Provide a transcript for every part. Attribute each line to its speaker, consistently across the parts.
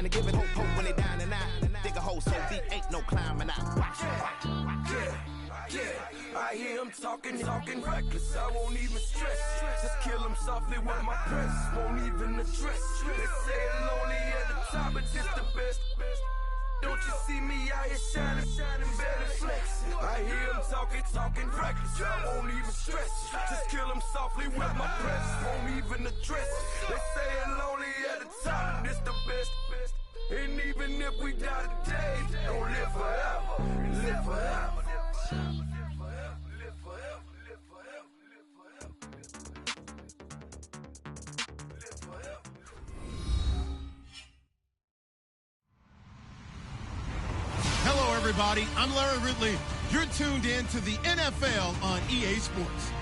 Speaker 1: mind to give it hope when they down and out. Dig a hole so deep, ain't no climbing out.
Speaker 2: Yeah, I hear him talking reckless. I won't even stress. Just kill him softly with my press. Won't even address. They say it lonely at the top, but it's the best. Don't you see me out here shining better flex? I hear him talking reckless. I won't even stress. Just kill him softly with my press. Won't even address. They say it lonely at the top, but it's the best. And even if we die today, don't live forever. Live forever.
Speaker 3: Hello, everybody. I'm Larry Ridley. You're tuned in to the NFL on EA Sports.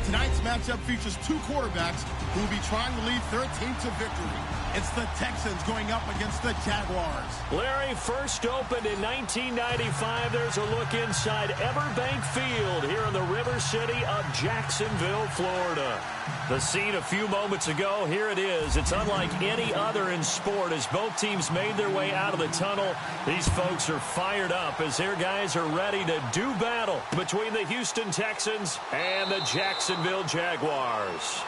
Speaker 3: Tonight's matchup features two quarterbacks who will be trying to lead their team to victory. It's the Texans going up against the Jaguars.
Speaker 4: Larry, first opened in 1995. There's a look inside Everbank Field here in the River City of Jacksonville, Florida. The scene a few moments ago, here it is. It's unlike any other in sport as both teams made their way out of the tunnel. These folks are fired up as their guys are ready to do battle between the Houston Texans and the Jacksonville Jaguars.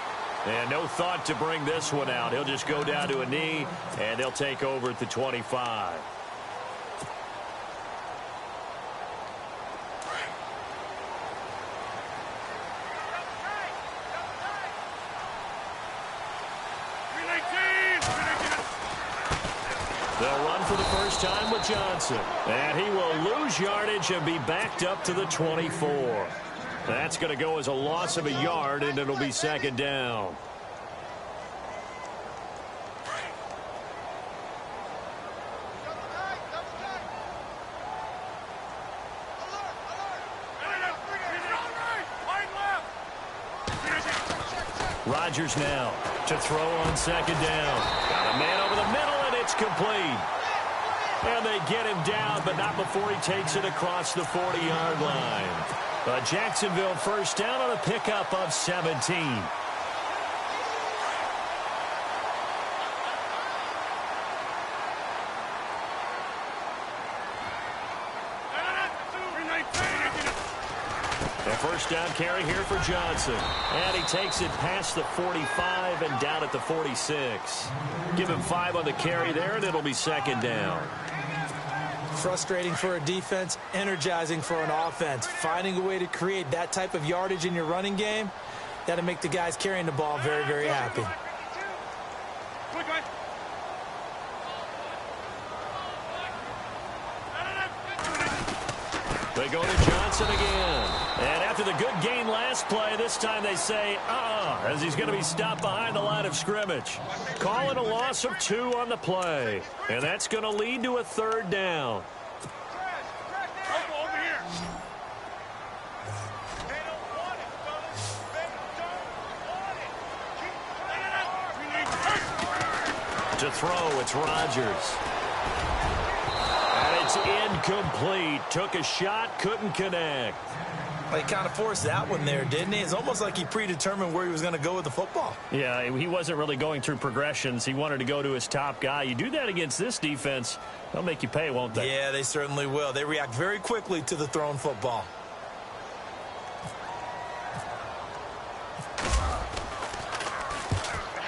Speaker 4: And no thought to bring this one out. He'll just go down to a knee, and they'll take over at the 25. They'll run for the first time with Johnson. And he will lose yardage and be backed up to the 24. That's going to go as a loss of a yard, and it'll be second down. Rodgers now to throw on second down. Got a man over the middle, and it's complete. And they get him down, but not before he takes it across the 40-yard line. A Jacksonville first down on a pickup of 17. A first down carry here for Johnson. And he takes it past the 45 and down at the 46. Give him 5 on the carry there, and it'll be second down.
Speaker 5: Frustrating for a defense, energizing for an offense. Finding a way to create that type of yardage in your running game, that'll make the guys carrying the ball very, very happy.
Speaker 4: They go to Johnson again. And after the good gain last play, this time they say, as he's going to be stopped behind the line of scrimmage. Calling a loss of 2 on the play. And that's going to lead to a third down. To throw, it's Rodgers. And it's incomplete. Took a shot, couldn't connect.
Speaker 5: Well, he kind of forced that one there, didn't he? It's almost like he predetermined where he was going to go with the football.
Speaker 4: Yeah, he wasn't really going through progressions. He wanted to go to his top guy. You do that against this defense, they'll make you pay, won't they?
Speaker 5: Yeah, they certainly will. They react very quickly to the thrown football.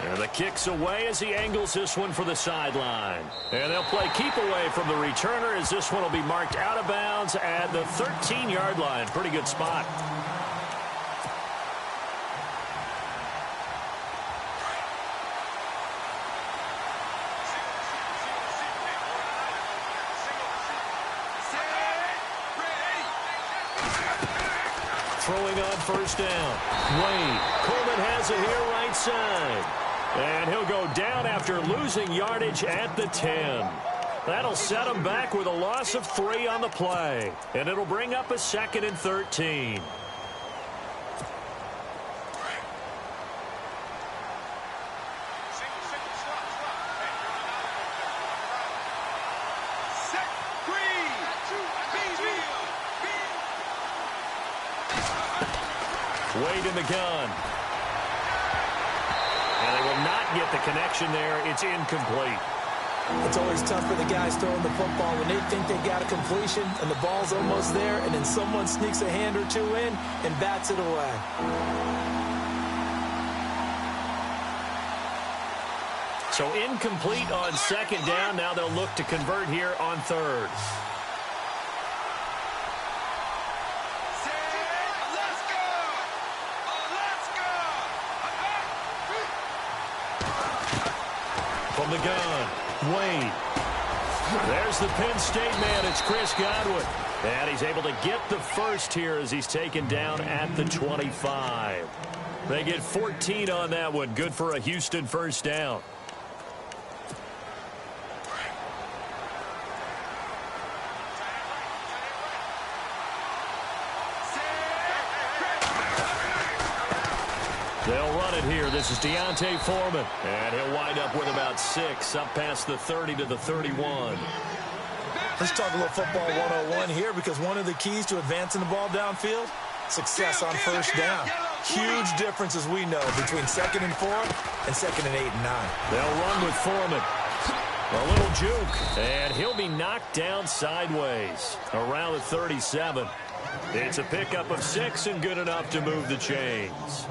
Speaker 4: And the kick's away as he angles this one for the sideline. And they'll play keep away from the returner as this one will be marked out of bounds at the 13-yard line. Pretty good spot. Throwing on first down. Wade. Coleman has it here right side. And he'll go down after losing yardage at the 10. That'll set him back with a loss of 3 on the play. And it'll bring up a 2nd and 13. Wade in the gun. And they will not get the connection there. It's incomplete.
Speaker 5: It's always tough for the guys throwing the football when they think they got a completion and the ball's almost there, and then someone sneaks a hand or two in and bats it away.
Speaker 4: So incomplete on second down. Now they'll look to convert here on third. From the gun, Wade. There's the Penn State man. It's Chris Godwin. And he's able to get the first here as he's taken down at the 25. They get 14 on that one. Good for a Houston first down. They'll run it here. This is Deontay Foreman. And he'll wind up with about 6, up past the 30 to the 31.
Speaker 5: Let's talk a little football 101 here, because one of the keys to advancing the ball downfield, success on first down. Huge difference, as we know, between 2nd and 4 and 2nd and 8 and 9.
Speaker 4: They'll run with Foreman. A little juke, and he'll be knocked down sideways around the 37. It's a pickup of 6 and good enough to move the chains.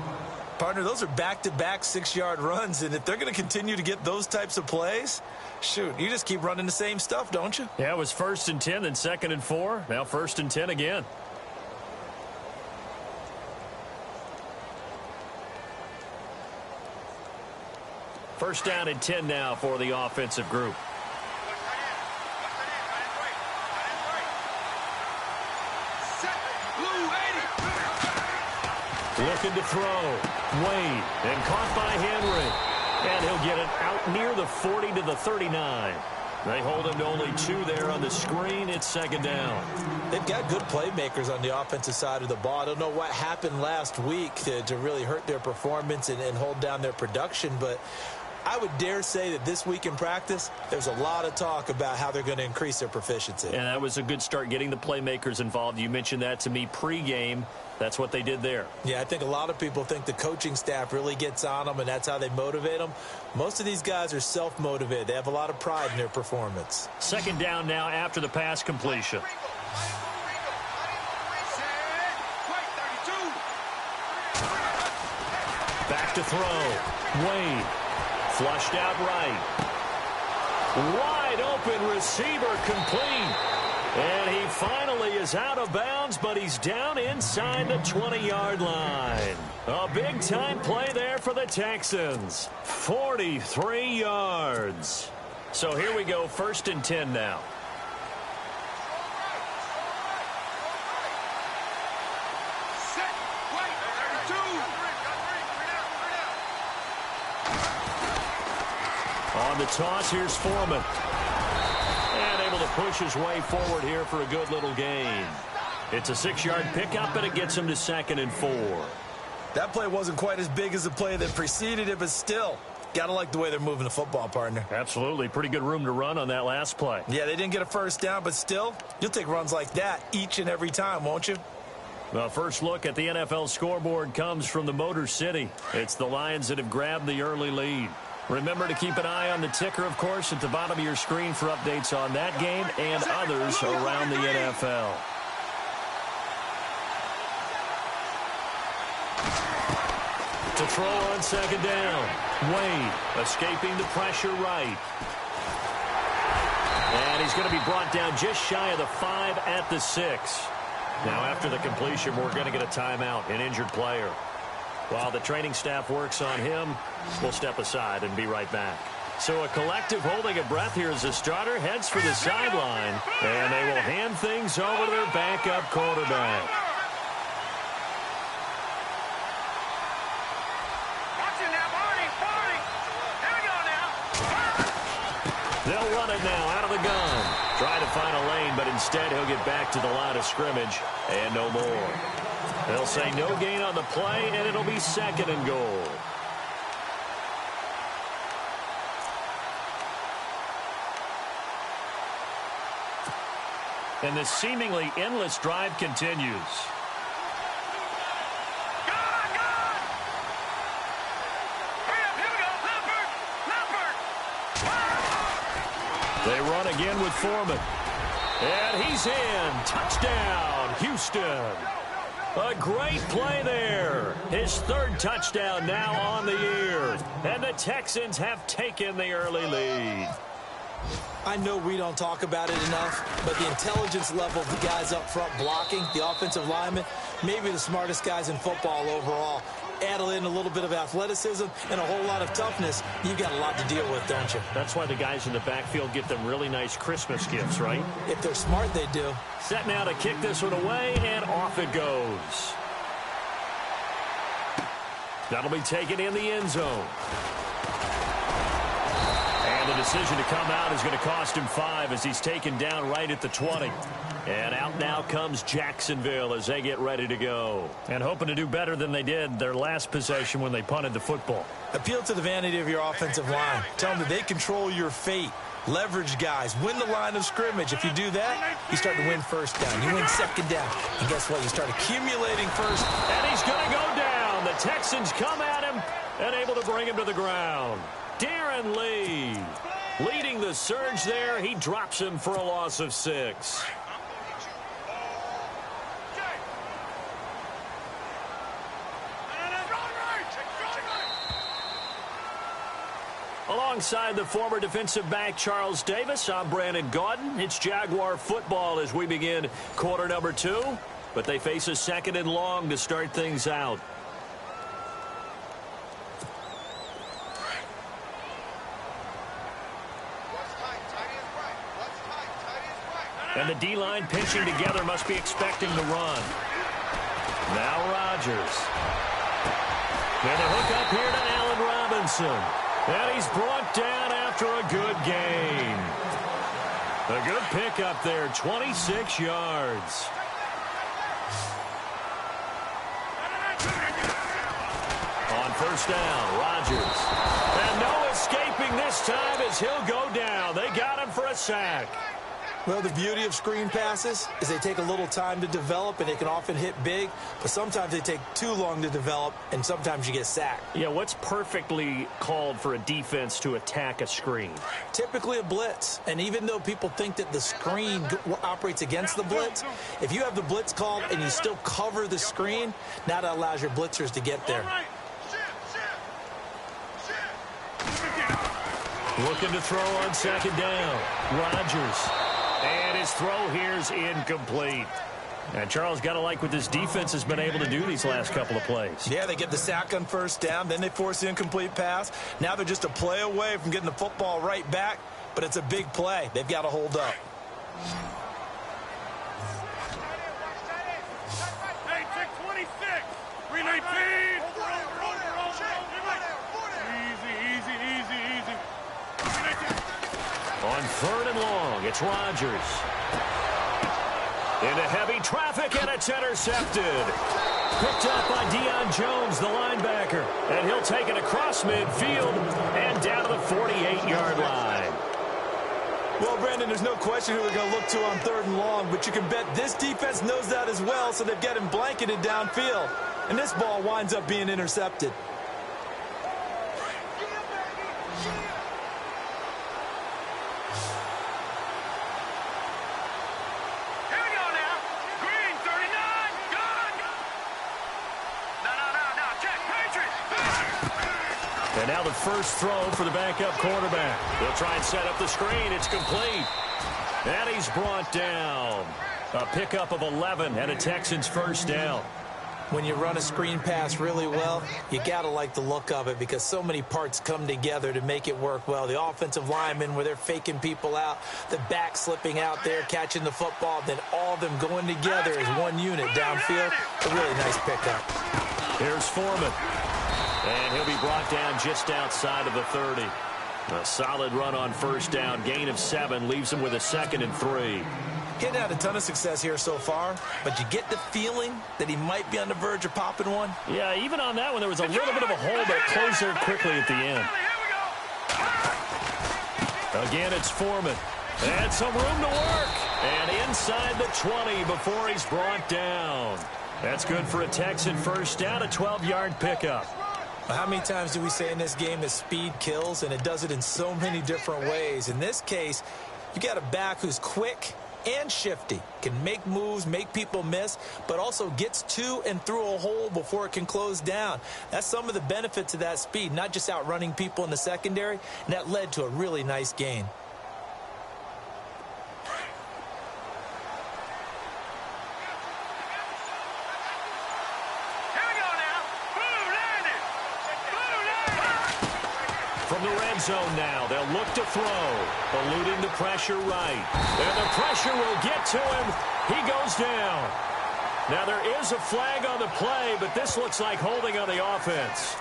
Speaker 5: Partner, those are back-to-back 6-yard runs, and if they're going to continue to get those types of plays, shoot, you just keep running the same stuff, don't you?
Speaker 4: Yeah, it was 1st and 10, then 2nd and 4. Now 1st and 10 again. First down and 10 now for the offensive group. Looking to throw. Wade, and caught by Henry. And he'll get it out near the 40 to the 39. They hold him to only 2 there on the screen. It's 2nd down.
Speaker 5: They've got good playmakers on the offensive side of the ball. I don't know what happened last week to really hurt their performance and hold down their production, but I would dare say that this week in practice, there's a lot of talk about how they're going to increase their proficiency.
Speaker 4: And that was a good start, getting the playmakers involved. You mentioned that to me pregame. That's what they did there.
Speaker 5: Yeah, I think a lot of people think the coaching staff really gets on them, and that's how they motivate them. Most of these guys are self-motivated. They have a lot of pride in their performance.
Speaker 4: 2nd down now after the pass completion. Back to throw. Wade. Flushed out right. Wide open receiver, complete. And he finally is out of bounds, but he's down inside the 20-yard line. A big-time play there for the Texans. 43 yards. So here we go, 1st and 10 now. On the toss, here's Foreman. And able to push his way forward here for a good little gain. It's a 6-yard pickup, and it gets him to 2nd and 4.
Speaker 5: That play wasn't quite as big as the play that preceded it, but still, gotta like the way they're moving the football, partner.
Speaker 4: Absolutely. Pretty good room to run on that last play.
Speaker 5: Yeah, they didn't get a first down, but still, you'll take runs like that each and every time, won't you?
Speaker 4: The first look at the NFL scoreboard comes from the Motor City. It's the Lions that have grabbed the early lead. Remember to keep an eye on the ticker, of course, at the bottom of your screen for updates on that game and others around the NFL. To throw on 2nd down. Wade escaping the pressure right. And he's going to be brought down just shy of the 5 at the 6. Now, after the completion, we're going to get a timeout, an injured player. While the training staff works on him, we'll step aside and be right back. So a collective holding a breath here as the starter heads for the sideline, and they will hand things over to their backup quarterback. They'll run it now out of the gun. Trying to find a lane, but instead he'll get back to the line of scrimmage and no more. They'll say no gain on the play, and it'll be 2nd and goal. And the seemingly endless drive continues. They run again with Foreman. And he's in. Touchdown, Houston. A great play there. His third touchdown now on the year. And the Texans have taken the early lead.
Speaker 5: I know we don't talk about it enough, but the intelligence level of the guys up front blocking, the offensive linemen, maybe the smartest guys in football overall. Add in a little bit of athleticism and a whole lot of toughness, you've got a lot to deal with, don't you?
Speaker 4: That's why the guys in the backfield get them really nice Christmas gifts, right?
Speaker 5: If they're smart, they do.
Speaker 4: Set now to kick this one away, and off it goes. That'll be taken in the end zone. And the decision to come out is going to cost him 5 as he's taken down right at the 20. And out now comes Jacksonville as they get ready to go. And hoping to do better than they did their last possession when they punted the football.
Speaker 5: Appeal to the vanity of your offensive line. Tell them that they control your fate. Leverage guys. Win the line of scrimmage. If you do that, you start to win first down. You win second down. And guess what? You start accumulating first.
Speaker 4: And he's going to go down. The Texans come at him and able to bring him to the ground. Darren Lee leading the surge there. He drops him for a loss of 6. Alongside the former defensive back Charles Davis, I'm Brandon Gaudin. It's Jaguar football as we begin quarter number 2. But they face a 2nd and long to start things out. And the D-line pinching together must be expecting the run. Now Rodgers. And a hook up here to Allen Robinson. And he's brought down after a good gain. A good pickup there, 26 yards. On first down, Rodgers. And no escaping this time as he'll go down. They got him for a sack.
Speaker 5: Well, the beauty of screen passes is they take a little time to develop, and they can often hit big, but sometimes they take too long to develop, and sometimes you get sacked.
Speaker 4: Yeah, what's perfectly called for a defense to attack a screen?
Speaker 5: Typically a blitz, and even though people think that the screen operates against the blitz, if you have the blitz called and you still cover the screen, now that allows your blitzers to get there.
Speaker 4: Looking to throw on second down. Rodgers. And his throw here's incomplete. And Charles, got to like what this defense has been able to do these last couple of plays.
Speaker 5: Yeah, they get the sack on first down, then they force the incomplete pass. Now they're just a play away from getting the football right back, but it's a big play. They've got to hold up.
Speaker 2: Hey, check 26. 319. Easy.
Speaker 4: On 3rd and long, it's Rodgers. Into heavy traffic, and it's intercepted. Picked up by Deion Jones, the linebacker. And he'll take it across midfield and down to the 48-yard line.
Speaker 5: Well, Brandon, there's no question who they're going to look to on 3rd and long, but you can bet this defense knows that as well, so they've got him blanketed downfield. And this ball winds up being intercepted.
Speaker 4: And now the first throw for the backup quarterback. They'll try and set up the screen. It's complete. And he's brought down. A pickup of 11 and a Texans first down.
Speaker 5: When you run a screen pass really well, you got to like the look of it because so many parts come together to make it work well. The offensive linemen, where they're faking people out, the back slipping out there, catching the football, then all of them going together as one unit downfield. A really nice pickup.
Speaker 4: Here's Foreman. And he'll be brought down just outside of the 30. A solid run on first down. Gain of 7 leaves him with a 2nd and 3.
Speaker 5: He's had a ton of success here so far, but you get the feeling that he might be on the verge of popping one.
Speaker 4: Yeah, even on that one, there was a little bit of a hole, but it closed there quickly at the end. Again, it's Foreman. And some room to work. And inside the 20 before he's brought down. That's good for a Texan first down, a 12-yard pickup.
Speaker 5: How many times do we say in this game that speed kills, and it does it in so many different ways? In this case, you got a back who's quick and shifty, can make moves, make people miss, but also gets to and through a hole before it can close down. That's some of the benefits of that speed, not just outrunning people in the secondary, and that led to a really nice gain.
Speaker 4: From the red zone now, they'll look to throw, eluding the pressure right. And the pressure will get to him. He goes down. Now there is a flag on the play, but this looks like holding on the offense.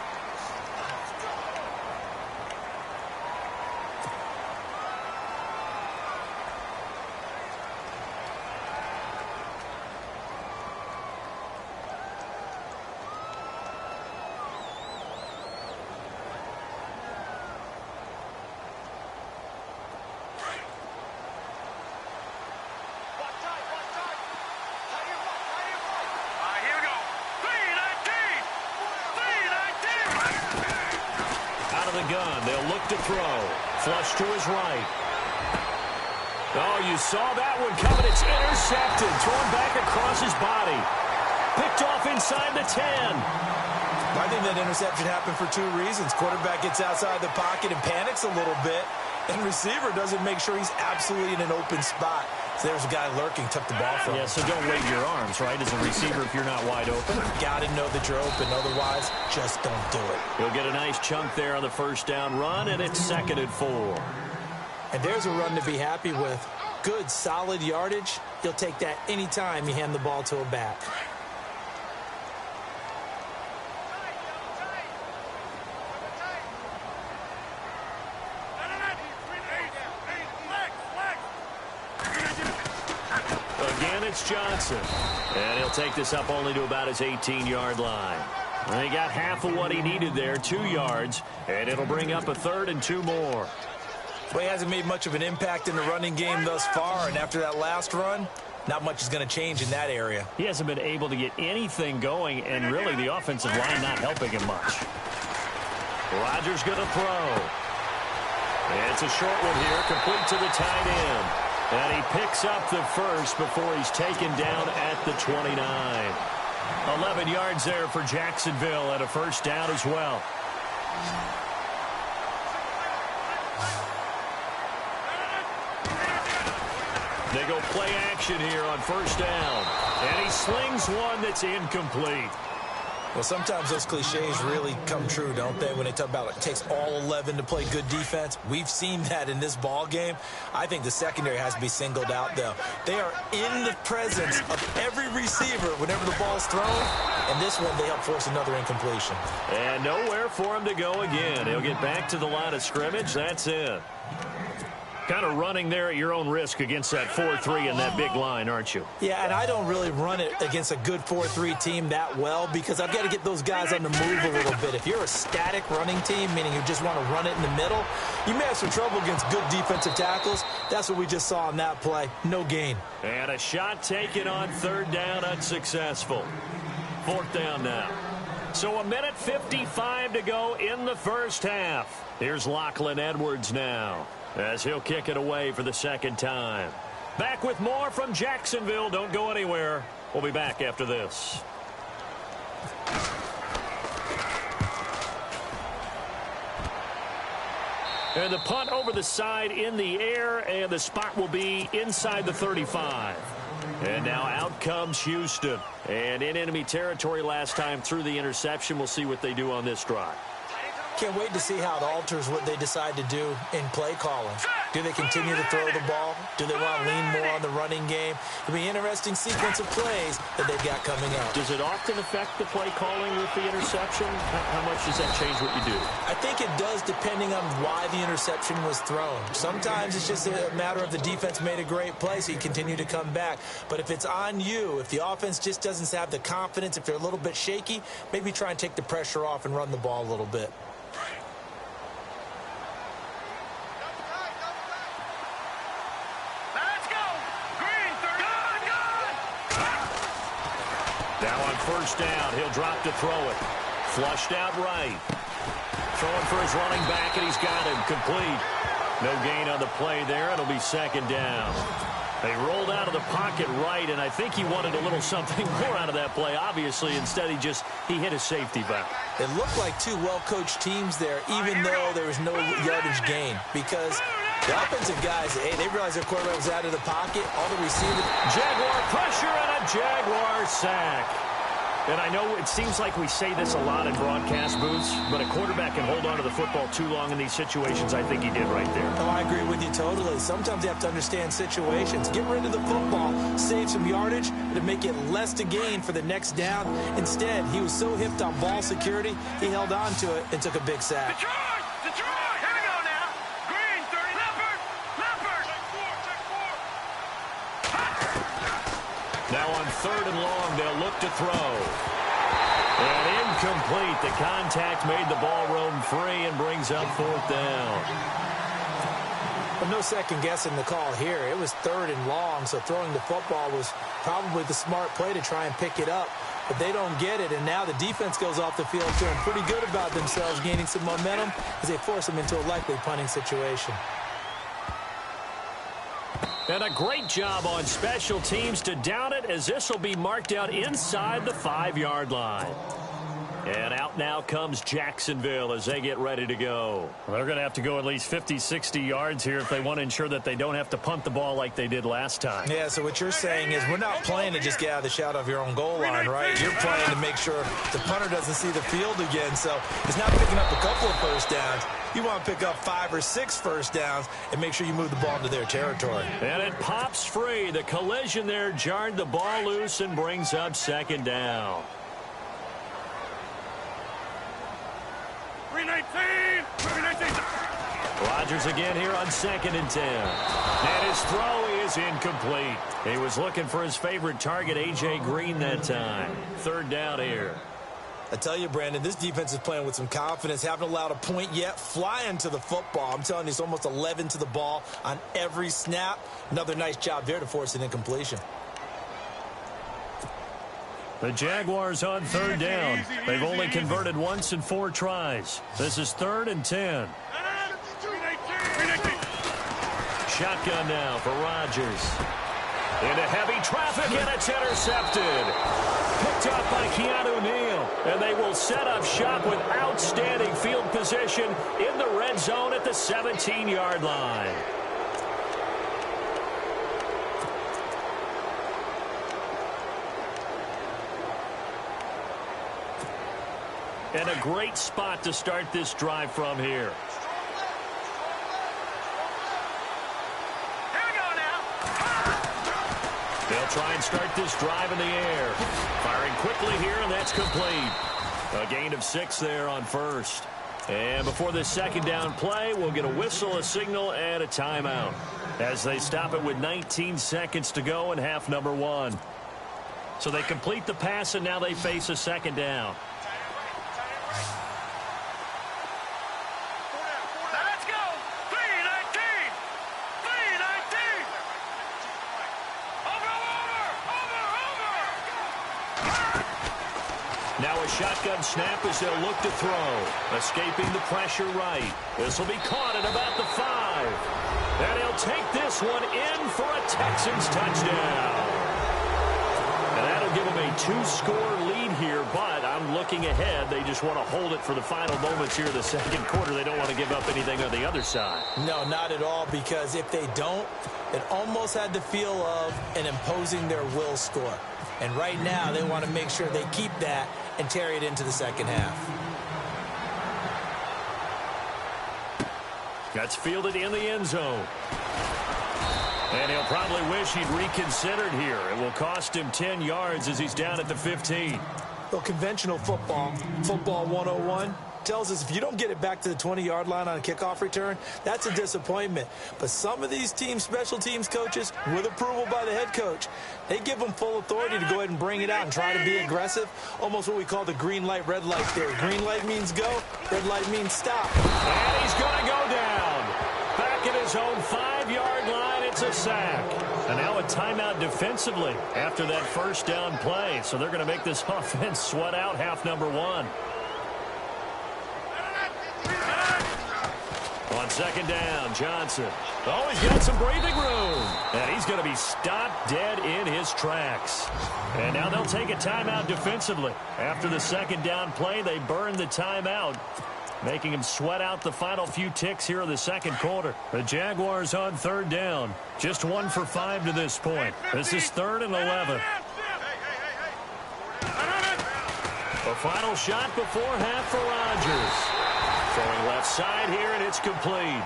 Speaker 4: Gun. They'll look to throw. Flush to his right. Oh, you saw that one coming. It's intercepted. Thrown back across his body. Picked off inside the 10.
Speaker 5: I think that interception happened for two reasons. Quarterback gets outside the pocket and panics a little bit, and receiver doesn't make sure he's absolutely in an open spot. So there's a guy lurking, took the ball from him.
Speaker 4: Yeah, so don't wave your arms, right, as a receiver if you're not wide open.
Speaker 5: Got to know that you're open. Otherwise, just don't do it.
Speaker 4: He'll get a nice chunk there on the first down run, and it's 2nd and 4.
Speaker 5: And there's a run to be happy with. Good, solid yardage. You'll take that anytime you hand the ball to a back.
Speaker 4: It's Johnson, and he'll take this up only to about his 18-yard line. And he got half of what he needed there, 2 yards, and it'll bring up a 3rd and 2 more.
Speaker 5: Well, he hasn't made much of an impact in the running game thus far, and after that last run, not much is going to change in that area.
Speaker 4: He hasn't been able to get anything going, and really the offensive line not helping him much. Rodgers going to throw. It's a short one here, complete to the tight end. And he picks up the first before he's taken down at the 29. 11 yards there for Jacksonville and a first down as well. They go play action here on first down. And he slings one that's incomplete.
Speaker 5: Well, sometimes those cliches really come true, don't they, when they talk about it takes all 11 to play good defense. We've seen that in this ball game. I think the secondary has to be singled out, though. They are in the presence of every receiver whenever the ball's thrown, and this one they help force another incompletion.
Speaker 4: And nowhere for him to go again. He'll get back to the line of scrimmage. That's it. Kind of running there at your own risk against that 4-3 and that big line, aren't you?
Speaker 5: Yeah, and I don't really run it against a good 4-3 team that well because I've got to get those guys on the move a little bit. If you're a static running team, meaning you just want to run it in the middle, you may have some trouble against good defensive tackles. That's what we just saw on that play. No gain.
Speaker 4: And a shot taken on 3rd down, unsuccessful. 4th down now. So 1:55 to go in the first half. Here's Lachlan Edwards now, as he'll kick it away for the 2nd time. Back with more from Jacksonville. Don't go anywhere. We'll be back after this. And the punt over the side in the air, and the spot will be inside the 35. And now out comes Houston. And in enemy territory last time through the interception. We'll see what they do on this drive.
Speaker 5: Can't wait to see how it alters what they decide to do in play calling. Do they continue to throw the ball? Do they want to lean more on the running game? It'll be an interesting sequence of plays that they've got coming up.
Speaker 4: Does it often affect the play calling with the interception? How much does that change what you do?
Speaker 5: I think it does depending on why the interception was thrown. Sometimes it's just a matter of the defense made a great play, so you continue to come back. But if it's on you, if the offense just doesn't have the confidence, if they're a little bit shaky, maybe try and take the pressure off and run the ball a little bit.
Speaker 4: Now on first down, he'll drop to throw it. Flushed out right. Throwing for his running back, and he's got him complete. No gain on the play there. It'll be second down. They rolled out of the pocket right, and I think he wanted a little something more out of that play. Obviously, instead, he hit a safety back.
Speaker 5: It looked like two well-coached teams there, even though there was no yardage gain, because the offensive guys, hey, they realized their quarterback was out of the pocket. All the receivers.
Speaker 4: Jaguar pressure and a Jaguar sack. And I know it seems like we say this a lot in broadcast booths, but a quarterback can hold on to the football too long in these situations. I think he did right there.
Speaker 5: Oh, I agree with you totally. Sometimes you have to understand situations. Get rid of the football, save some yardage, to make it less to gain for the next down. Instead, he was so hipped on ball security, he held on to it and took a big sack.
Speaker 2: Detroit! Here we go now. Green, 30. Leopard.
Speaker 4: Now on 3rd and long, they'll look to throw. And incomplete. The contact made the ball roam free and brings up 4th down.
Speaker 5: But no second guessing the call here. It was 3rd and long, so throwing the football was probably the smart play to try and pick it up. But they don't get it, and now the defense goes off the field feeling pretty good about themselves, gaining some momentum as they force them into a likely punting situation.
Speaker 4: And a great job on special teams to down it, as this will be marked out inside the 5-yard line. And out now comes Jacksonville as they get ready to go. Well, they're going to have to go at least 50, 60 yards here if they want to ensure that they don't have to punt the ball like they did last time.
Speaker 5: Yeah, so what you're saying is we're not playing to just get out of the shadow of your own goal line, right? You're playing to make sure the punter doesn't see the field again. So it's not picking up a couple of first downs. You want to pick up 5 or 6 first downs and make sure you move the ball into their territory.
Speaker 4: And it pops free. The collision there jarred the ball loose and brings up 2nd down.
Speaker 2: 319.
Speaker 4: Rodgers again here on 2nd and 10. And his throw is incomplete. He was looking for his favorite target, A.J. Green, that time. 3rd down here.
Speaker 5: I tell you, Brandon, this defense is playing with some confidence. Haven't allowed a point yet. Flying to the football. I'm telling you, it's almost 11 to the ball on every snap. Another nice job there to force an incompletion.
Speaker 4: The Jaguars on 3rd down. They've only converted once in 4 tries. This is 3rd and 10. Shotgun now for Rodgers. Into heavy traffic, and it's intercepted. Picked up by Keanu Neal. And they will set up shop with outstanding field position in the red zone at the 17-yard line. And a great spot to start this drive from here.
Speaker 2: Here we go now.
Speaker 4: They'll try and start this drive in the air. Firing quickly here, and that's complete. A gain of 6 there on 1st. And before this 2nd down play, we'll get a whistle, a signal, and a timeout as they stop it with 19 seconds to go in half number 1. So they complete the pass, and now they face a 2nd down.
Speaker 2: Let's go. 319. Over.
Speaker 4: Now a shotgun snap as they'll look to throw. Escaping the pressure right. This will be caught at about the 5. And he'll take this one in for a Texans touchdown. And that'll give them a 2-score lead here, but I'm looking ahead. They just want to hold it for the final moments here of the 2nd quarter. They don't want to give up anything on the other side.
Speaker 5: No, not at all, because if they don't, it almost had the feel of an imposing their will score. And right now, they want to make sure they keep that and carry it into the 2nd half.
Speaker 4: That's fielded in the end zone. And he'll probably wish he'd reconsidered here. It will cost him 10 yards as he's down at the 15.
Speaker 5: Well, conventional football 101, tells us if you don't get it back to the 20-yard line on a kickoff return, that's a disappointment. But some of these teams, special teams coaches, with approval by the head coach, they give them full authority to go ahead and bring it out and try to be aggressive. Almost what we call the green light, red light theory. Green light means go, red light means stop.
Speaker 4: And he's going to go down. Back at his own 5-yard line, it's a sack. And now a timeout defensively after that 1st down play. So they're going to make this offense sweat out half number 1. On second down, Johnson. Oh, he's got some breathing room. And he's going to be stopped dead in his tracks. And now they'll take a timeout defensively. After the second down play, they burn the timeout, making him sweat out the final few ticks here in the second quarter. The Jaguars on third down. Just 1 for 5 to this point. This is 3rd and 11. The final shot before half for Rodgers. Throwing left side here, and it's complete.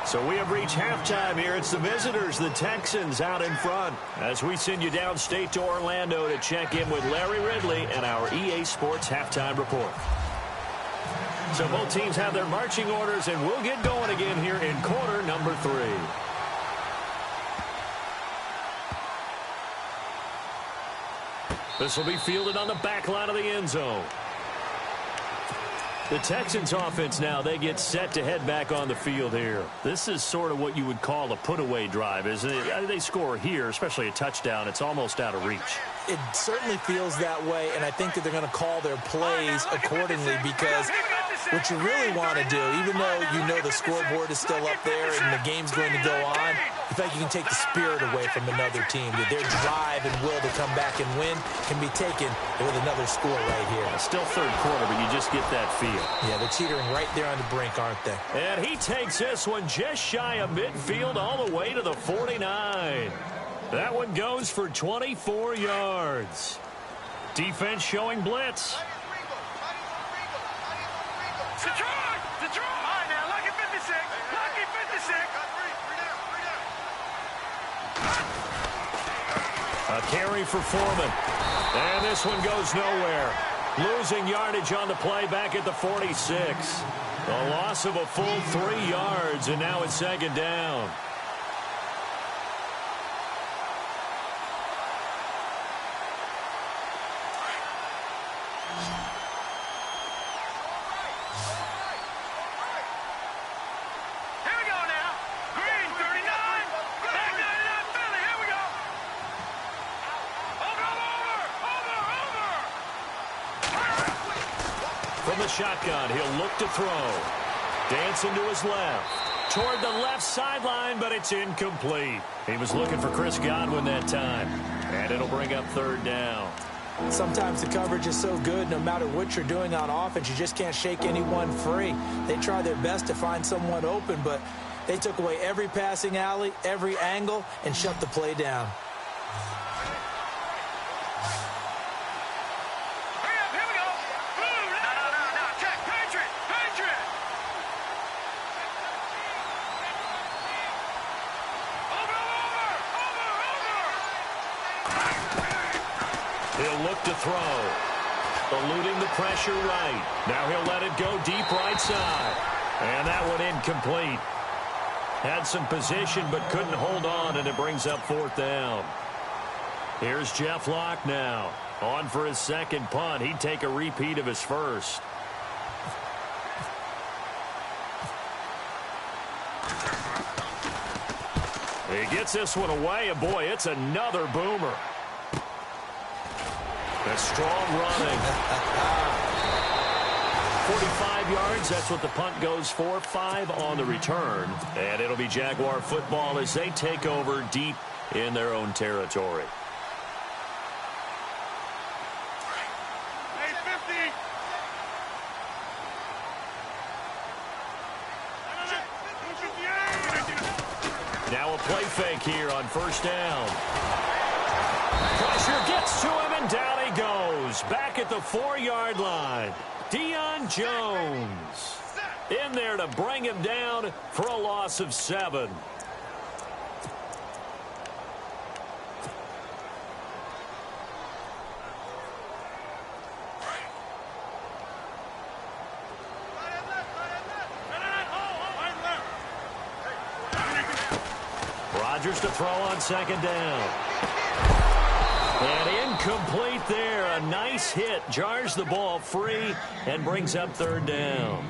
Speaker 4: So we have reached halftime here. It's the visitors, the Texans, out in front, as we send you downstate to Orlando to check in with Larry Ridley and our EA Sports Halftime Report. So both teams have their marching orders, and we'll get going again here in quarter number 3. This will be fielded on the back line of the end zone. The Texans offense now, they get set to head back on the field here. This is sort of what you would call a put-away drive, isn't it? They score here, especially a touchdown. It's almost out of reach.
Speaker 5: It certainly feels that way, and I think that they're going to call their plays accordingly, because what you really want to do, even though you know the scoreboard is still up there and the game's going to go on, in fact, you can take the spirit away from another team. That their drive and will to come back and win can be taken with another score right here.
Speaker 4: Still third quarter, but you just get that feel.
Speaker 5: Yeah, they're teetering right there on the brink, aren't they?
Speaker 4: And he takes this one just shy of midfield all the way to the 49. That one goes for 24 yards. Defense showing blitz.
Speaker 2: Detroit! All right, now, lucky 56. Lucky 56.
Speaker 4: A carry for Foreman. And this one goes nowhere. Losing yardage on the play back at the 46. A loss of a full 3 yards, and now it's second down. Shotgun, he'll look to throw. Dancing to his left. Toward the left sideline, but it's incomplete. He was looking for Chris Godwin that time. And it'll bring up third down.
Speaker 5: Sometimes the coverage is so good, no matter what you're doing on offense, you just can't shake anyone free. They try their best to find someone open, but they took away every passing alley, every angle, and shut the play down.
Speaker 4: He'll look to throw. Eluding the pressure right. Now he'll let it go deep right side. And that one incomplete. Had some position but couldn't hold on, and it brings up fourth down. Here's Jeff Locke now. On for his second punt. He'd take a repeat of his first. He gets this one away, and boy, it's another boomer. That's strong running. 45 yards, that's what the punt goes for. 5 on the return. And it'll be Jaguar football as they take over deep in their own territory. Now a play fake here on first down. Pressure gets to him, and down he goes. Back at the 4-yard line. Deion Jones in there to bring him down for a loss of 7. Rodgers to throw on second down. And incomplete there. A nice hit. Jars the ball free and brings up third down.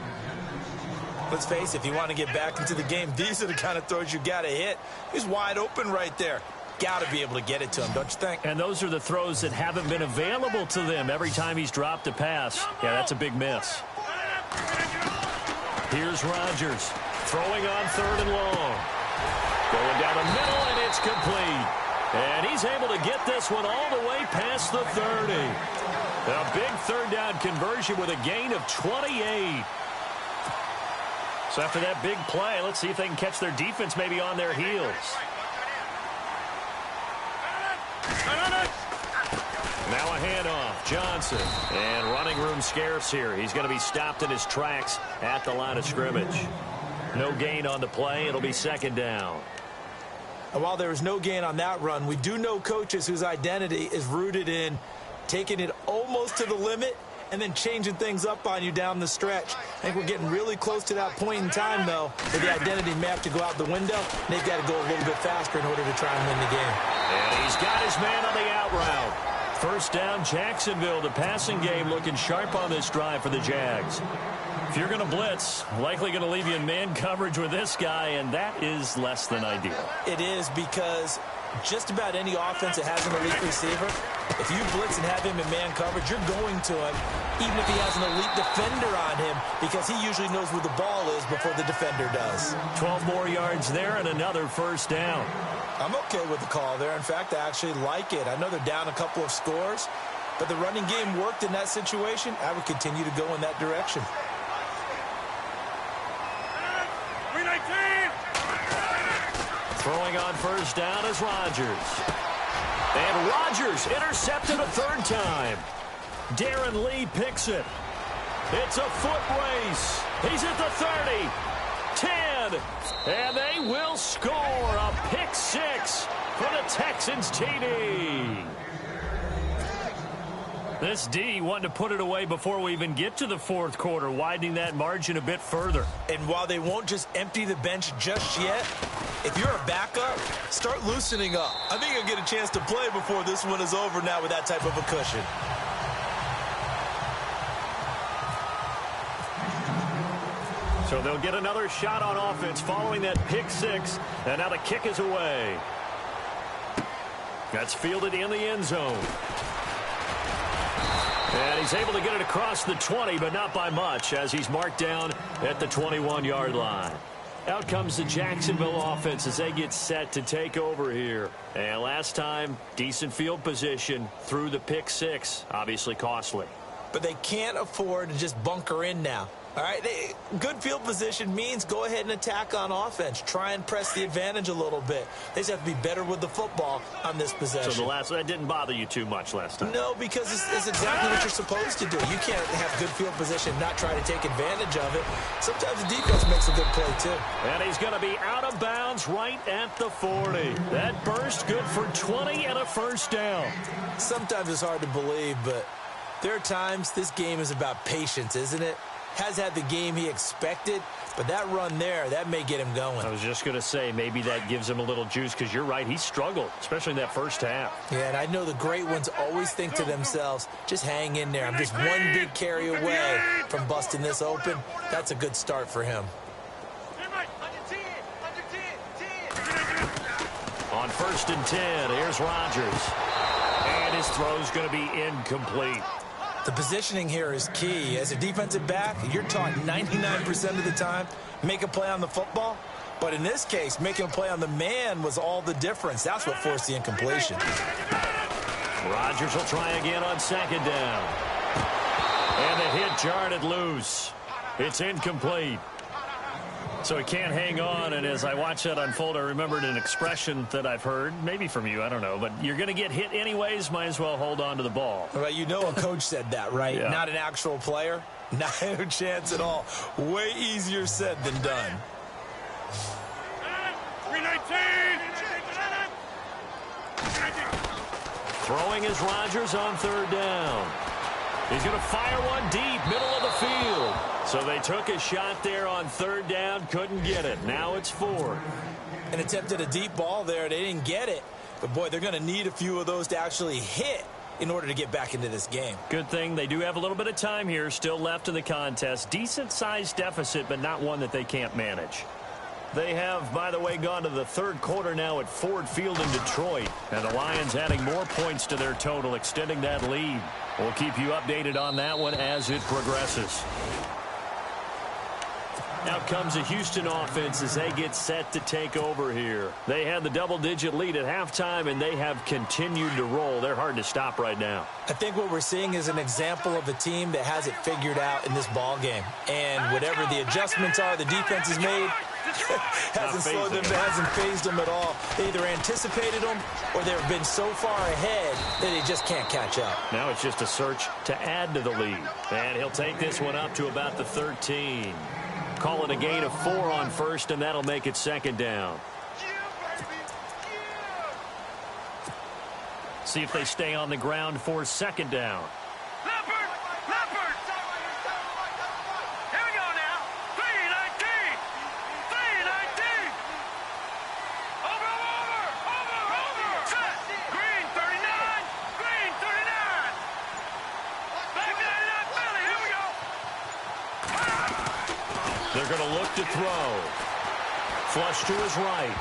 Speaker 5: Let's face it, if you want to get back into the game, these are the kind of throws you got to hit. He's wide open right there. Got to be able to get it to him, don't you think?
Speaker 4: And those are the throws that haven't been available to them every time he's dropped a pass. Yeah, that's a big miss. Here's Rodgers throwing on 3rd and long. Going down the middle, and it's complete. And he's able to get this one all the way past the 30. A big 3rd down conversion with a gain of 28. So after that big play, let's see if they can catch their defense maybe on their heels. Now a handoff. Johnson. And running room scarce here. He's going to be stopped in his tracks at the line of scrimmage. No gain on the play. It'll be 2nd down.
Speaker 5: And while there was no gain on that run, we do know coaches whose identity is rooted in taking it almost to the limit and then changing things up on you down the stretch. I think we're getting really close to that point in time, though, where the identity may have to go out the window, and they've got to go a little bit faster in order to try and win the game.
Speaker 4: And he's got his man on the out route. 1st down, Jacksonville. The passing game looking sharp on this drive for the Jags. If you're going to blitz, likely going to leave you in man coverage with this guy, and that is less than ideal.
Speaker 5: It is, because just about any offense that has an elite receiver, if you blitz and have him in man coverage, you're going to him, even if he has an elite defender on him, because he usually knows where the ball is before the defender does.
Speaker 4: 12 more yards there and another 1st down.
Speaker 5: I'm okay with the call there. In fact, I actually like it. I know they're down a couple of scores, but the running game worked in that situation. I would continue to go in that direction.
Speaker 4: Throwing on 1st down is Rodgers. And Rodgers intercepted a 3rd time. Darren Lee picks it. It's a foot race. He's at the 30, 10, and they will score a pick 6 for the Texans TD. This D wanted to put it away before we even get to the 4th quarter, widening that margin a bit further.
Speaker 5: And while they won't just empty the bench just yet, if you're a backup, start loosening up. I think you'll get a chance to play before this one is over now with that type of a cushion.
Speaker 4: So they'll get another shot on offense following that pick 6, and now the kick is away. That's fielded in the end zone. And he's able to get it across the 20, but not by much, as he's marked down at the 21-yard line. Out comes the Jacksonville offense as they get set to take over here. And last time, decent field position through the pick 6, obviously costly.
Speaker 5: But they can't afford to just bunker in now. All right, good field position means go ahead and attack on offense. Try and press the advantage a little bit. They just have to be better with the football on this possession.
Speaker 4: So that didn't bother you too much last time?
Speaker 5: No, because it's exactly what you're supposed to do. You can't have good field position and not try to take advantage of it. Sometimes the defense makes a good play, too.
Speaker 4: And he's going to be out of bounds right at the 40. That burst good for 20 and a 1st down.
Speaker 5: Sometimes it's hard to believe, but there are times this game is about patience, isn't it? Has had the game he expected, but that run there, that may get him going.
Speaker 4: I was just going to say, maybe that gives him a little juice, because you're right, he struggled, especially in that 1st half.
Speaker 5: Yeah, and I know the great ones always think to themselves, just hang in there. I'm just one big carry away from busting this open. That's a good start for him.
Speaker 4: On 1st and 10, here's Rodgers. And his throw's going to be incomplete.
Speaker 5: The positioning here is key. As a defensive back, you're taught 99% of the time, make a play on the football. But in this case, making a play on the man was all the difference. That's what forced the incompletion.
Speaker 4: Rodgers will try again on 2nd down. And the hit jarred it loose. It's incomplete. So he can't hang on, and as I watch that unfold, I remembered an expression that I've heard, maybe from you, I don't know, but you're going to get hit anyways, might as well hold on to the ball.
Speaker 5: Well, you know a coach said that, right?
Speaker 4: Yeah.
Speaker 5: Not an actual player. Not a chance at all. Way easier said than done.
Speaker 2: 319!
Speaker 4: Throwing is Rodgers on 3rd down. He's going to fire one deep, middle of the field. So they took a shot there on 3rd down, couldn't get it. Now it's 4th.
Speaker 5: And attempted a deep ball there. They didn't get it. But, boy, they're going to need a few of those to actually hit in order to get back into this game.
Speaker 4: Good thing they do have a little bit of time here still left in the contest. Decent-sized deficit, but not one that they can't manage. They have, by the way, gone to the 3rd quarter now at Ford Field in Detroit. And the Lions adding more points to their total, extending that lead. We'll keep you updated on that one as it progresses. Out comes a Houston offense as they get set to take over here. They had the double-digit lead at halftime, and they have continued to roll. They're hard to stop right now.
Speaker 5: I think what we're seeing is an example of a team that has it figured out in this ball game. And whatever the adjustments are the defense has made, hasn't slowed them, hasn't phased them at all. They either anticipated them or they've been so far ahead that they just can't catch up.
Speaker 4: Now it's just a search to add to the lead. And he'll take this one up to about the 13. Call it a gain of 4 on first, and that'll make it second down. See if they stay on the ground for second down. They're going to look to throw. Flush to his right.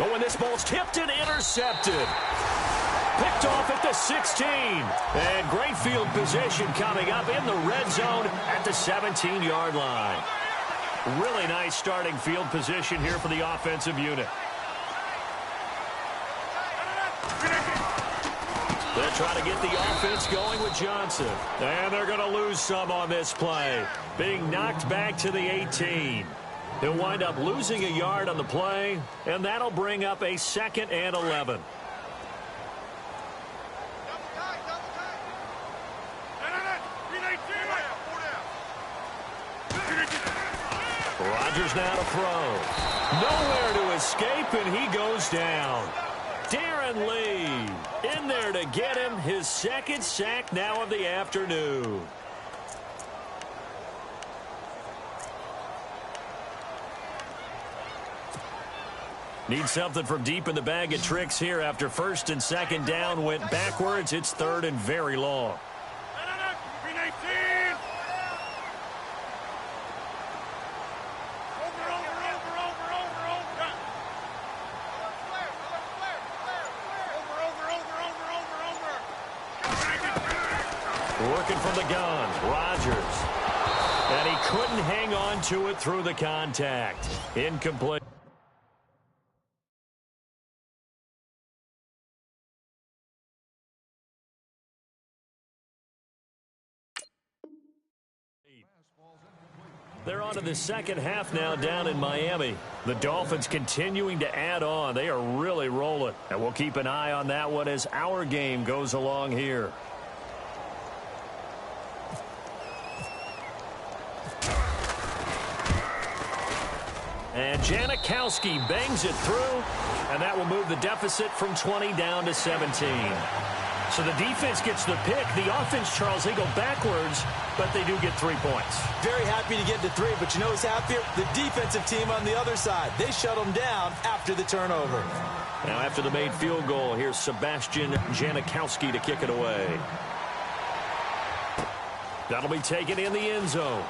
Speaker 4: Oh, and this ball's tipped and intercepted. Picked off at the 16. And great field position coming up in the red zone at the 17-yard line. Really nice starting field position here for the offensive unit. They'll try to get the offense going with Johnson. And they're going to lose some on this play. Being knocked back to the 18. They'll wind up losing a yard on the play, and that'll bring up a 2nd and 11. Rodgers now to throw. Nowhere to escape, and he goes down. Darren Lee in there to get him his 2nd sack now of the afternoon. Need something from deep in the bag of tricks here after 1st and 2nd down went backwards. It's 3rd and very long. Working from the gun, Rodgers. And he couldn't hang on to it through the contact. Incomplete. They're on to the second half now down in Miami. The Dolphins continuing to add on. They are really rolling. And we'll keep an eye on that one as our game goes along here. And Janikowski bangs it through, and that will move the deficit from 20 down to 17. So the defense gets the pick. The offense, Charles, they go backwards, but they do get 3 points.
Speaker 5: Very happy to get to 3, but you know who's happier? The defensive team on the other side. They shut them down after the turnover.
Speaker 4: Now after the made field goal, here's Sebastian Janikowski to kick it away. That'll be taken in the end zone.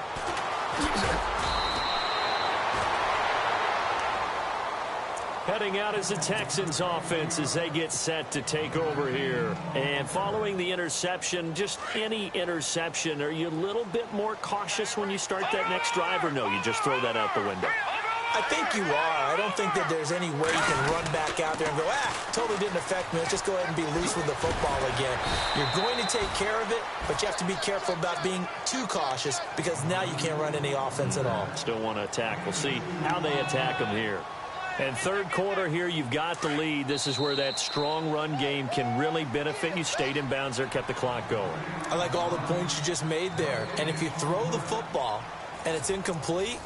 Speaker 4: Heading out is the Texans offense as they get set to take over here. And following the interception, just any interception, are you a little bit more cautious when you start that next drive, or no, you just throw that out the window?
Speaker 5: I think you are. I don't think that there's any way you can run back out there and go, totally didn't affect me. Let's just go ahead and be loose with the football again. You're going to take care of it, but you have to be careful about being too cautious because now you can't run any offense at all.
Speaker 4: Still want to attack. We'll see how they attack them here. And third quarter here, you've got the lead. This is where that strong run game can really benefit you. Stayed in bounds there, kept the clock going.
Speaker 5: I like all the points you just made there. And if you throw the football and it's incomplete,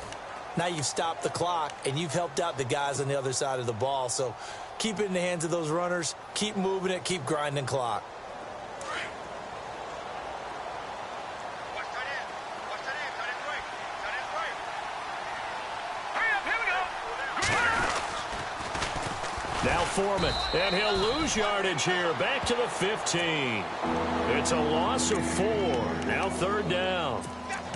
Speaker 5: now you've stopped the clock and you've helped out the guys on the other side of the ball. So keep it in the hands of those runners. Keep moving it. Keep grinding clock.
Speaker 4: Now Foreman, and he'll lose yardage here. Back to the 15. It's a loss of 4. Now third down.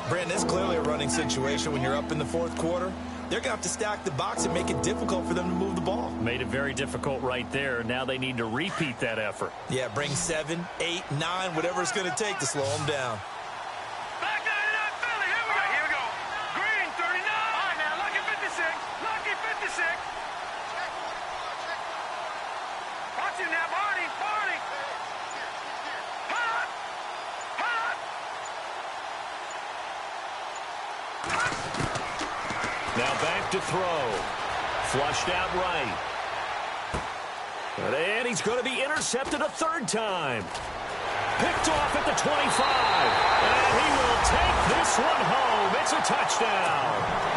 Speaker 5: Brandon, it's clearly a running situation when you're up in the fourth quarter. They're going to have to stack the box and make it difficult for them to move the ball.
Speaker 4: Made it very difficult right there. Now they need to repeat that effort.
Speaker 5: Yeah, bring 7, 8, 9, whatever it's going to take to slow them down.
Speaker 2: Back 99 Philly, here we go. Green 39.
Speaker 4: to throw. Flushed out right. And he's going to be intercepted a third time. Picked off at the 25. And he will take this one home. It's a touchdown.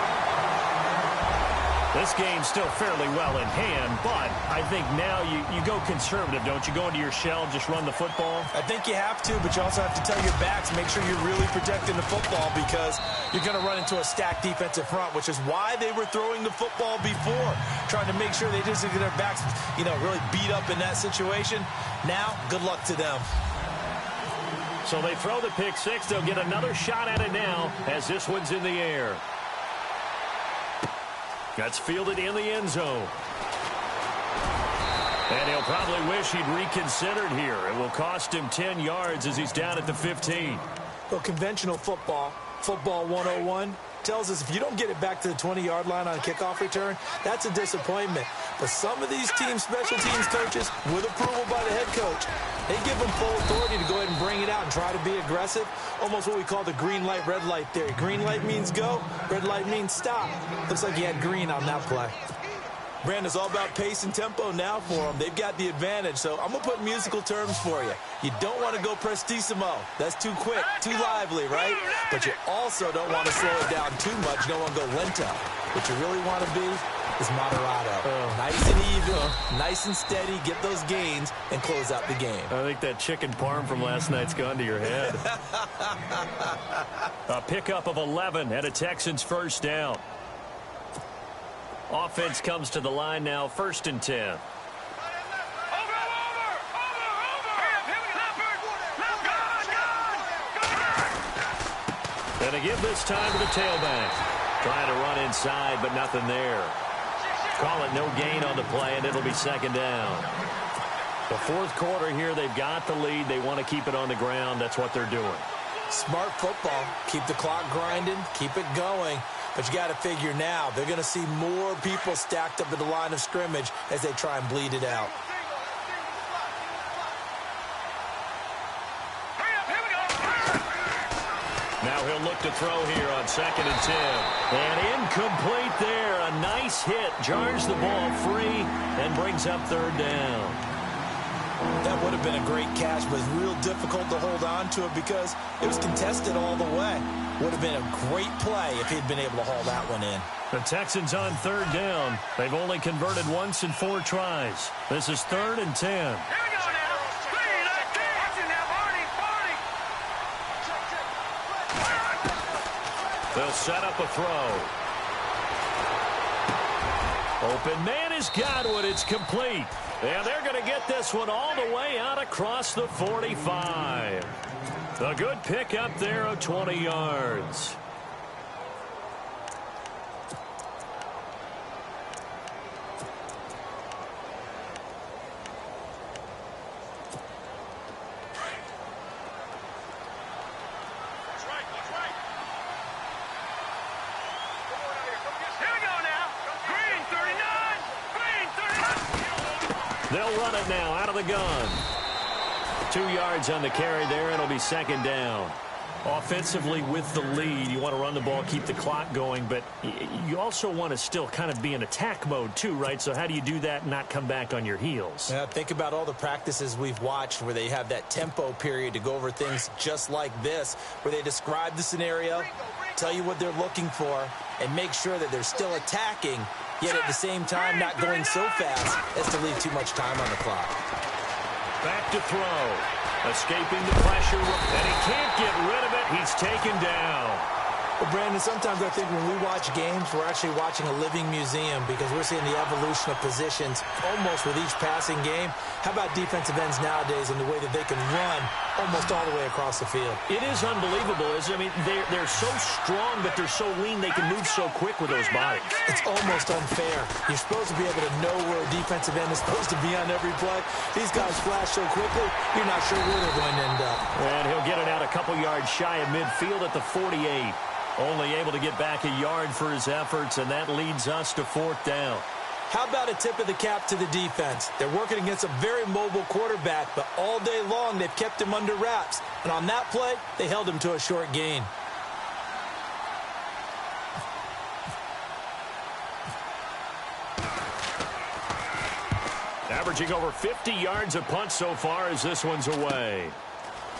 Speaker 4: This game's still fairly well in hand, but I think now you go conservative, don't you? Go into your shell, just run the football?
Speaker 5: I think you have to, but you also have to tell your backs, make sure you're really protecting the football because you're going to run into a stacked defensive front, which is why they were throwing the football before, trying to make sure they just get their backs, really beat up in that situation. Now, good luck to them.
Speaker 4: So they throw the pick six. They'll get another shot at it now as this one's in the air. That's fielded in the end zone. And he'll probably wish he'd reconsidered here. It will cost him 10 yards as he's down at the 15.
Speaker 5: Well, conventional football 101, tells us if you don't get it back to the 20-yard line on a kickoff return, that's a disappointment. But some of these teams, special teams coaches, with approval by the head coach, they give them full authority to go ahead and bring it out and try to be aggressive. Almost what we call the green light, red light theory. Green light means go, red light means stop. Looks like he had green on that play. Brandon, it's all about pace and tempo now for them. They've got the advantage, so I'm going to put musical terms for you. You don't want to go prestissimo. That's too quick, too lively, right? But you also don't want to slow it down too much. You don't want to go lento. What you really want to be is moderato. Nice and even, nice and steady, get those gains, and close out the game.
Speaker 4: I think that chicken parm from last night's gone to your head. A pickup of 11 and a Texans first down. Offense comes to the line now, 1st and 10. And they give this time to the tailback. Trying to run inside, but nothing there. Call it no gain on the play, and it'll be 2nd down. The 4th quarter here, they've got the lead. They want to keep it on the ground. That's what they're doing.
Speaker 5: Smart football. Keep the clock grinding. Keep it going. But you got to figure now, they're going to see more people stacked up at the line of scrimmage as they try and bleed it out.
Speaker 4: Now he'll look to throw here on 2nd and 10. And incomplete there. A nice hit. Jars the ball free and brings up 3rd down.
Speaker 5: That would have been a great catch, but it's real difficult to hold on to it because it was contested all the way. Would have been a great play if he'd been able to haul that one in.
Speaker 4: The Texans on 3rd down. They've only converted once in 4 tries. This is 3rd and 10.
Speaker 2: Here we go now.
Speaker 4: They'll set up a throw. Open man has got one. It's complete. And they're going to get this one all the way out across the 45. A good pickup there of 20 yards. They'll run it now out of the gun. 2 yards on the carry there, and it'll be 2nd down. Offensively with the lead, you want to run the ball, keep the clock going, but you also want to still kind of be in attack mode too, right? So how do you do that and not come back on your heels?
Speaker 5: Yeah, think about all the practices we've watched where they have that tempo period to go over things just like this, where they describe the scenario, tell you what they're looking for, and make sure that they're still attacking, yet at the same time not going so fast as to leave too much time on the clock.
Speaker 4: Back to throw. Escaping the pressure, and he can't get rid of it. He's taken down.
Speaker 5: Well, Brandon, sometimes I think when we watch games, we're actually watching a living museum because we're seeing the evolution of positions almost with each passing game. How about defensive ends nowadays and the way that they can run almost all the way across the field?
Speaker 4: It is unbelievable, isn't it? I mean, they're so strong, but they're so lean, they can move so quick with those bodies.
Speaker 5: It's almost unfair. You're supposed to be able to know where a defensive end is supposed to be on every play. These guys flash so quickly, you're not sure where they're going to end up.
Speaker 4: And he'll get it out a couple yards shy of midfield at the 48. Only able to get back a yard for his efforts, and that leads us to 4th down.
Speaker 5: How about a tip of the cap to the defense? They're working against a very mobile quarterback, but all day long they've kept him under wraps. And on that play, they held him to a short gain.
Speaker 4: Averaging over 50 yards a punt so far as this one's away.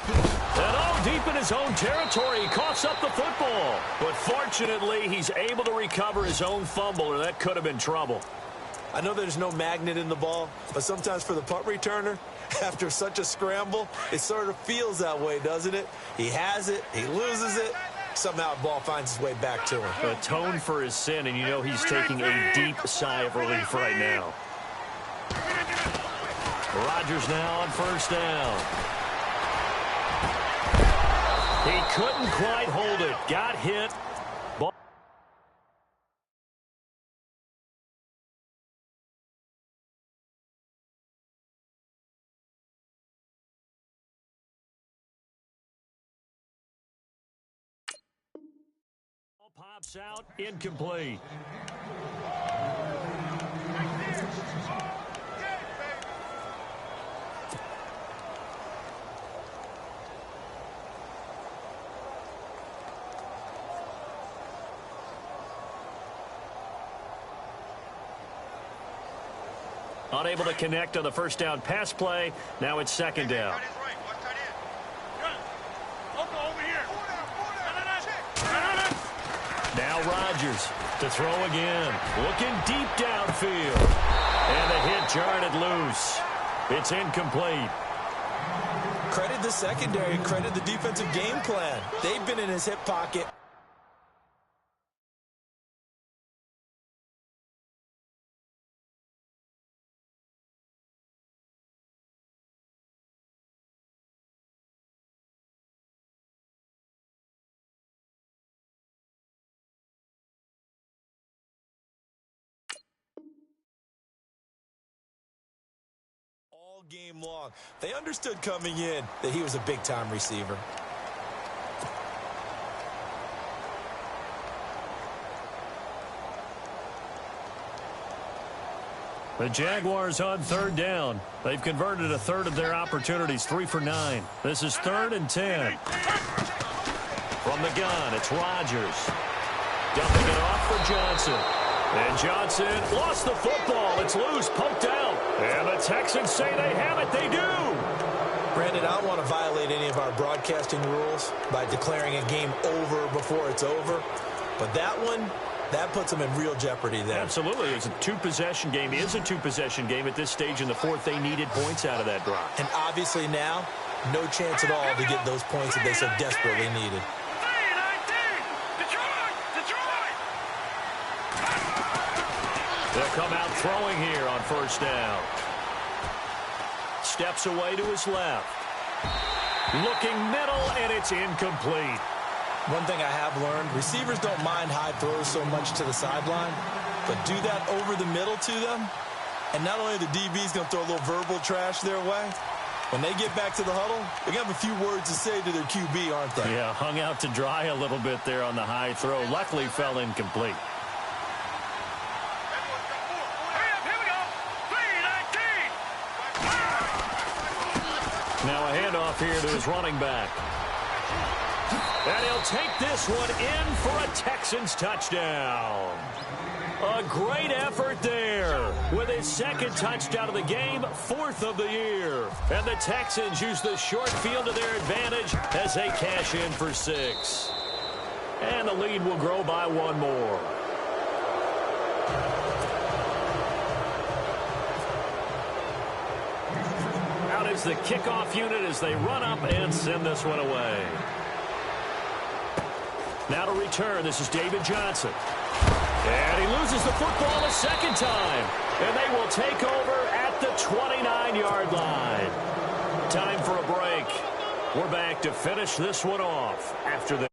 Speaker 4: And deep in his own territory, he coughs up the football. But fortunately, he's able to recover his own fumble, or that could have been trouble.
Speaker 5: I know there's no magnet in the ball, but sometimes for the punt returner, after such a scramble, it sort of feels that way, doesn't it? He has it, he loses it, somehow the ball finds its way back to him.
Speaker 4: Atone for his sin, and you know he's taking a deep sigh of relief right now. Rodgers now on first down. He couldn't quite hold it. Got hit. Ball. Pops out, incomplete. Unable to connect on the first down pass play. Now it's second down. Now Rodgers to throw again. Looking deep downfield. And the hit jarred it loose. It's incomplete.
Speaker 5: Credit the secondary, credit the defensive game plan. They've been in his hip pocket. Game long. They understood coming in that he was a big-time receiver.
Speaker 4: The Jaguars on third down. They've converted a third of their opportunities, 3 for 9. This is 3rd and 10. From the gun, it's Rodgers. Dumping it off for Johnson. And Johnson lost the football. It's loose, poked out. And the Texans say they have it. They do.
Speaker 5: Brandon, I don't want to violate any of our broadcasting rules by declaring a game over before it's over. But that one, that puts them in real jeopardy there.
Speaker 4: Absolutely. It's a two-possession game. It is a two-possession game at this stage in the fourth. They needed points out of that drive.
Speaker 5: And obviously now, no chance at all to get those points that they so desperately needed.
Speaker 4: They'll come out throwing here on first down. Steps away to his left. Looking middle, and it's incomplete.
Speaker 5: One thing I have learned, receivers don't mind high throws so much to the sideline, but do that over the middle to them, and not only the DB's going to throw a little verbal trash their way, when they get back to the huddle, they're going to have a few words to say to their QB, aren't they?
Speaker 4: Yeah, hung out to dry a little bit there on the high throw. Luckily fell incomplete. Now a handoff here to his running back. And he'll take this one in for a Texans touchdown. A great effort there with his second touchdown of the game, 4th of the year. And the Texans use the short field to their advantage as they cash in for 6. And the lead will grow by 1 more. Out is the kickoff unit as they run up and send this one away. Now to return, this is David Johnson. And he loses the football a second time. And they will take over at the 29-yard line. Time for a break. We're back to finish this one off after the